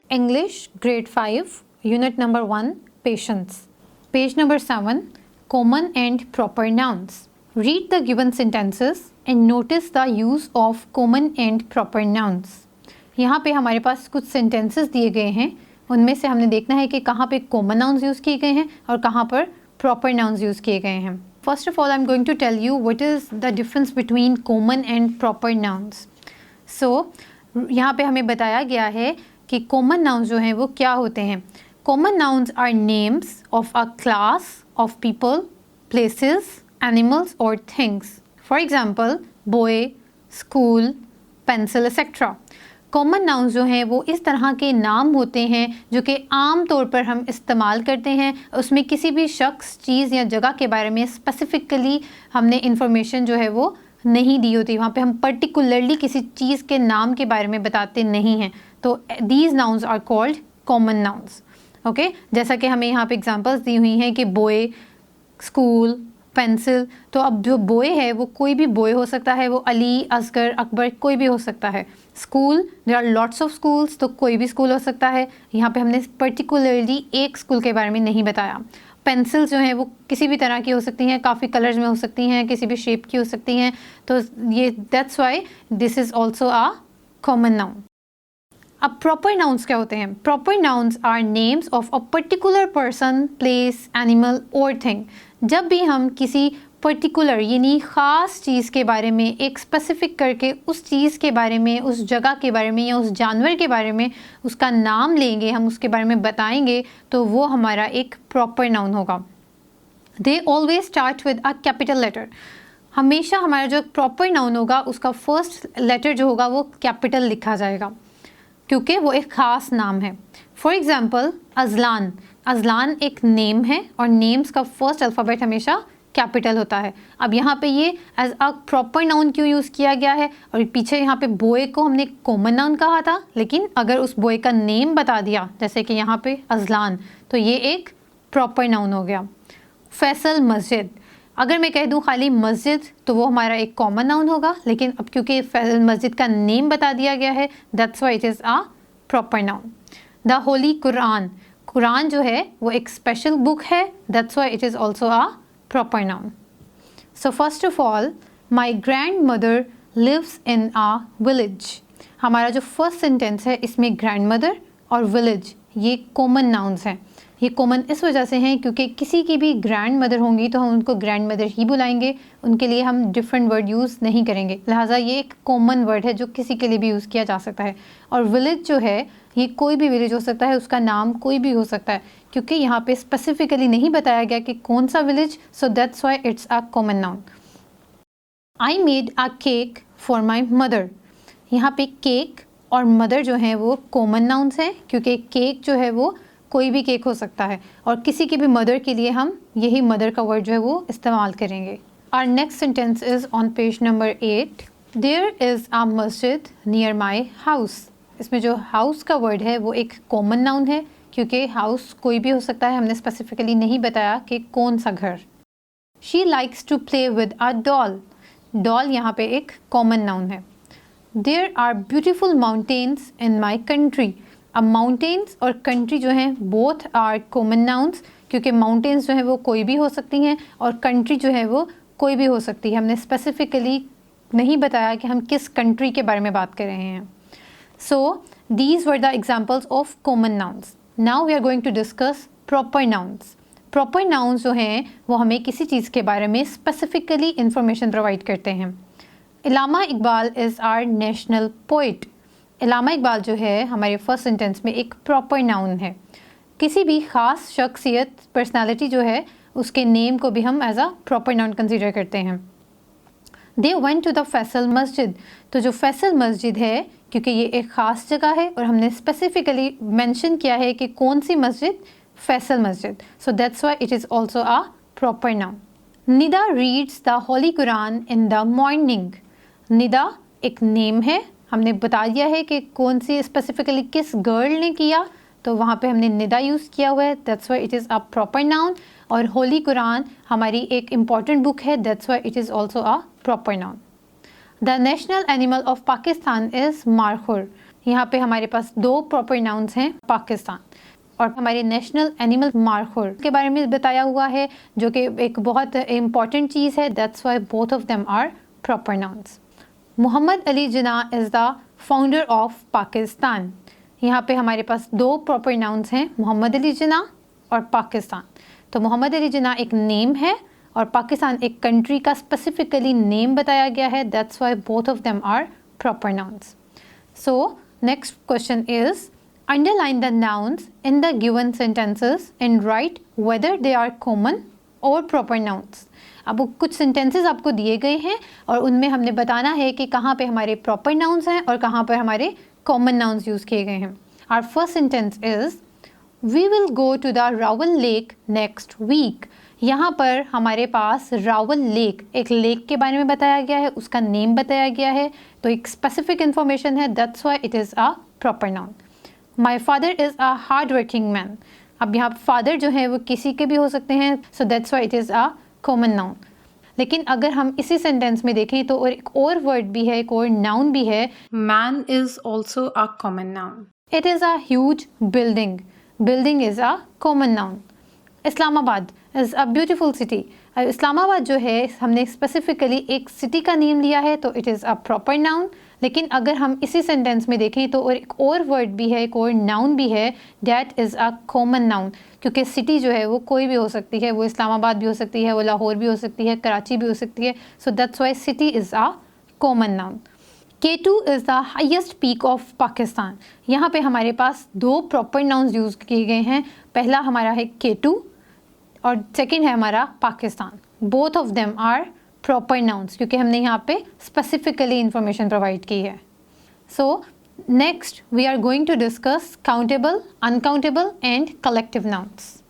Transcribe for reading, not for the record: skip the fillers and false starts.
English, grade 5, unit number 1, patience. Page number 7, common and proper nouns. Read the given sentences and notice the use of common and proper nouns. यहाँ पे हमारे पास कुछ sentences दिए गए हैं, उनमें से हमने देखना है कि कहाँ पे common nouns यूज़ किए गए हैं और कहाँ पर proper nouns यूज़ किए गए हैं. First of all, I'm going to tell you what is the difference between common and proper nouns. So, यहाँ पे हमें बताया गया है कि common nouns जो हैं वो क्या होते हैं. Common nouns are names of a class of people, places, animals or things. For example, boy, school, pencil, etc. Common nouns जो हैं वो इस तरह के नाम होते हैं जो कि आम तौर पर हम इस्तेमाल करते हैं. उसमें किसी भी शख्स, चीज़ या जगह के बारे में स्पेसिफिकली हमने इंफॉर्मेशन जो है वो नहीं दी होती. वहाँ पे हम पर्टिकुलरली किसी चीज़ के नाम के बारे में बताते नहीं हैं. तो these nouns are called common nouns. Okay, जैसा कि हमें यहाँ पे एग्जांपल्स दी हुई हैं कि बॉय, स्कूल, पेंसिल. तो अब जो बॉय है वो कोई भी बॉय हो सकता है, वो अली, असगर, अकबर कोई भी हो सकता है. School, there are lots of schools, तो कोई भी स्कूल हो सकता है. यहाँ पे हमने पर्टिकुलरली एक स्कूल के बारे में नहीं बताया. पेंसिल जो है वो किसी भी तरह की हो सकती हैं, काफ़ी कलर्स में हो सकती हैं, किसी भी शेप की हो सकती हैं. तो ये that's why this is also a common noun. अब प्रॉपर नाउन्स क्या होते हैं? Proper nouns are names of a particular person, place, animal और थिंग. जब भी हम किसी पर्टिकुलर यानी ख़ास चीज़ के बारे में एक स्पेसिफिक करके उस चीज़ के बारे में, उस जगह के बारे में या उस जानवर के बारे में उसका नाम लेंगे, हम उसके बारे में बताएंगे, तो वो हमारा एक प्रॉपर नाउन होगा. They always start with a capital letter. हमेशा हमारा जो प्रॉपर नाउन होगा उसका फर्स्ट लेटर जो होगा वो कैपिटल लिखा जाएगा क्योंकि वो एक ख़ास नाम है. For example, Azlan. अज़लान एक नेम है और नेम्स का फर्स्ट अल्फ़ाबेट हमेशा कैपिटल होता है. अब यहाँ पे ये एज अ प्रॉपर नाउन क्यों यूज़ किया गया है? और पीछे यहाँ पे बॉय को हमने कॉमन नाउन कहा था, लेकिन अगर उस बॉय का नेम बता दिया जैसे कि यहाँ पे अज़लान, तो ये एक प्रॉपर नाउन हो गया. फैसल, मस्जिद. अगर मैं कह दूँ खाली मस्जिद तो वो हमारा एक कॉमन नाउन होगा, लेकिन अब क्योंकि फैसल मस्जिद का नेम बता दिया गया है, that's why it is a proper noun. The holy Quran. Quran जो है वो एक स्पेशल बुक है, that's why it is also a proper noun. So first of all, my grandmother lives in a village. हमारा जो first sentence है इसमें grandmother और विलेज ये कॉमन नाउन्स हैं. ये कॉमन इस वजह से हैं क्योंकि किसी की भी ग्रैंड मदर होंगी तो हम उनको ग्रैंड मदर ही बुलाएंगे, उनके लिए हम डिफरेंट वर्ड यूज़ नहीं करेंगे. लिहाजा ये एक कॉमन वर्ड है जो किसी के लिए भी यूज़ किया जा सकता है. और विलेज जो है ये कोई भी विलेज हो सकता है, उसका नाम कोई भी हो सकता है, क्योंकि यहाँ पे स्पेसिफिकली नहीं बताया गया कि कौन सा village. So that's why it's a common noun. I made a cake for my mother. यहाँ पे केक और मदर जो है वो कॉमन नाउन्स हैं क्योंकि केक जो है वो कोई भी केक हो सकता है और किसी की भी मदर के लिए हम यही मदर का वर्ड जो है वो इस्तेमाल करेंगे. Our next sentence is on page number 8. There is a masjid near my house. इसमें जो हाउस का वर्ड है वो एक कॉमन नाउन है क्योंकि हाउस कोई भी हो सकता है, हमने स्पेसिफिकली नहीं बताया कि कौन सा घर. She likes to play with a doll. Doll यहाँ पे एक कॉमन नाउन है. There are beautiful mountains in my country. अब माउंटेन्स और कंट्री जो हैं बोथ आर कॉमन नाउन्स क्योंकि माउंटेन्स जो है वो कोई भी हो सकती हैं और कंट्री जो है वो कोई भी हो सकती है. हमने स्पेसिफिकली नहीं बताया कि हम किस कंट्री के बारे में बात कर रहे हैं. So these were the examples of common nouns. Now we are going to discuss proper nouns. Proper nouns जो हैं वो हमें किसी चीज़ के बारे में स्पेसिफिकली इंफॉर्मेशन प्रोवाइड करते हैं. Allama Iqbal is our national poet. Allama Iqbal जो है हमारे फर्स्ट सेंटेंस में एक प्रॉपर नाउन है. किसी भी ख़ास शख्सियत, पर्सनालिटी जो है उसके नेम को भी हम as a proper noun consider करते हैं. They went to the Faisal Masjid. तो जो फैसल मस्जिद है क्योंकि ये एक ख़ास जगह है और हमने स्पेसिफिकली मेंशन किया है कि कौन सी मस्जिद, फैसल मस्जिद. So that's why it is also a proper noun. Nida reads the holy Quran in the morning. Nida एक नेम है, हमने बता दिया है कि कौन सी स्पेसिफिकली किस गर्ल ने किया, तो वहाँ पे हमने निदा यूज़ किया हुआ है, that's why it is a proper noun. और होली कुरान हमारी एक इम्पॉर्टेंट बुक है, that's why it is also a proper noun. The national animal of Pakistan is markhor. यहाँ पे हमारे पास 2 प्रॉपर नाउन्स हैं, पाकिस्तान। और हमारे नेशनल एनिमल मार्खोर के बारे में बताया हुआ है, जो कि एक बहुत इम्पॉर्टेंट चीज़ है, that's why both of them are proper nouns. Mohammad Ali Jinnah is the founder of Pakistan. यहाँ पे हमारे पास 2 प्रॉपर नाउन्स हैं, मोहम्मद अली जिन्ना और पाकिस्तान। तो मोहम्मद अली जिन्ना एक नेम है और पाकिस्तान एक कंट्री का स्पेसिफिकली नेम बताया गया है, that's why both of them are proper nouns. So next question is underline the nouns in the given sentences and write whether they are common or proper nouns। अब कुछ sentences आपको दिए गए हैं और उनमें हमने बताना है कि कहाँ पे हमारे प्रॉपर नाउन्स हैं और कहाँ पर हमारे कॉमन नाउन्स यूज़ किए गए हैं। Our first sentence is we will go to the Rawal lake next week. यहाँ पर हमारे पास रावल लेक, एक लेक के बारे में बताया गया है, उसका नेम बताया गया है, तो एक स्पेसिफिक इन्फॉर्मेशन है, that's why it is a proper noun. My father is a hard working man. अब यहाँ फादर जो है वो किसी के भी हो सकते हैं, so that's why it is a common noun. लेकिन अगर हम इसी सेंटेंस में देखें तो और एक और वर्ड भी है, एक और नाउन भी है, Man is also a common noun. It is a huge building. Building is a common noun. Islamabad is a beautiful city. Islamabad जो है हमने स्पेसिफिकली एक सिटी का नेम लिया है, तो it is a proper noun. लेकिन अगर हम इसी सेंटेंस में देखें तो और एक और वर्ड भी है, एक और नाउन भी है, that is a common noun. क्योंकि सिटी जो है वो कोई भी हो सकती है, वो इस्लामाबाद भी हो सकती है, वो लाहौर भी हो सकती है, कराची भी हो सकती है, so that's why city is a common noun. K2 is the highest peak of Pakistan. यहाँ पे हमारे पास 2 प्रॉपर नाउन्स यूज़ किए गए हैं। पहला हमारा है K2 और सेकेंड है हमारा Pakistan. Both of them are proper nouns, क्योंकि हमने यहाँ पे स्पेसिफिकली इंफॉर्मेशन प्रोवाइड की है। So next we are going to discuss countable, uncountable and collective nouns.